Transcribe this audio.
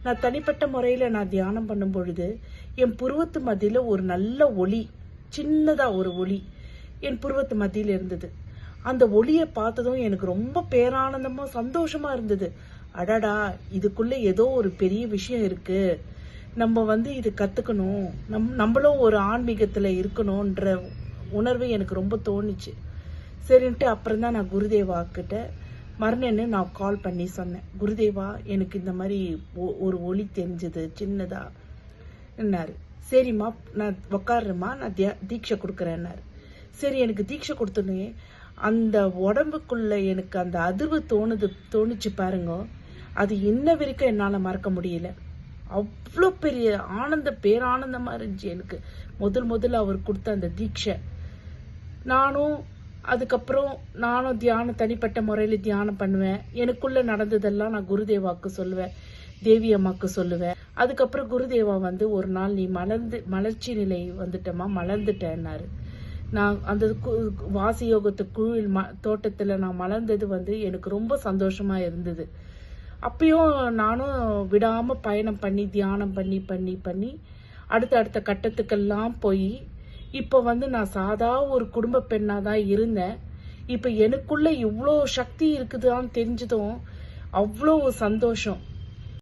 நான் தனிப்பட்ட முறையில நான் தியானம் பண்ணும் பொழுது என் புருவத்து மத்தியில ஒரு நல்ல ஒளி, சின்னதா ஒரு ஒளி என் புருவத்து மத்தியில இருந்தது. அந்த ஒளியை பார்த்ததும் எனக்கு ரொம்ப பேரானந்தமா சந்தோஷமா இருந்தது. அடடா, இதுக்குள்ள ஏதோ ஒரு பெரிய விஷயம் இருக்கு, நம்ம இது கத்துக்கணும், நம்மளும் ஒரு ஆன்மீகத்துல இருக்கணும்ன்ற உணர்வு எனக்கு ரொம்ப தோணுச்சு. சரின்ட்டு அப்புறம் தான் நான் குருதேவா கிட்ட மறுநாள் நான் கால் பண்ணி சொன்னேன். குருதேவா, எனக்கு இந்த மாதிரி ஒரு ஒளி தெரிஞ்சது சின்னதா என்னாரு. சரிம்மா, நான் உக்காடுறேம்மா, நான் தீட்சை கொடுக்குறேன்னாரு. சரி, எனக்கு தீட்சை கொடுத்தோன்னே அந்த உடம்புக்குள்ள எனக்கு அந்த அதிர்வு தோணுச்சு பாருங்க. அது இன்ன வரைக்கும் என்னால் மறக்க முடியல. அவ்வளோ பெரிய பேரானந்தமா இருந்துச்சு எனக்கு. முதல்ல அவர் கொடுத்த அந்த தீட்சை. அதுக்கப்புறம் நானும் தனிப்பட்ட முறையில் தியானம் பண்ணுவேன். எனக்குள்ள நடந்ததெல்லாம் நான் குருதேவாவுக்கு சொல்லுவேன், தேவி அம்மாவுக்கு சொல்லுவேன். அதுக்கப்புறம் குருதேவா ஒரு நாள், நீ மலர்ச்சி நிலை வந்துட்டமா, மலர்ந்துட்டேன்னாரு. நான் அந்த வாசி யோகத்து குழுவில் தோட்டத்தில் நான் மலர்ந்தது எனக்கு ரொம்ப சந்தோஷமா இருந்தது. அப்பயும் நானும் விடாம பயணம் பண்ணி தியானம் பண்ணி பண்ணி பண்ணி அடுத்த கட்டத்துக்கெல்லாம் போய் இப்ப நான் சாதா ஒரு குடும்ப பெண்ணா தான் இருந்தேன். இப்ப எனக்குள்ள இவ்வளோ சக்தி இருக்குதான்னு தெரிஞ்சதும் அவ்வளோ சந்தோஷம்.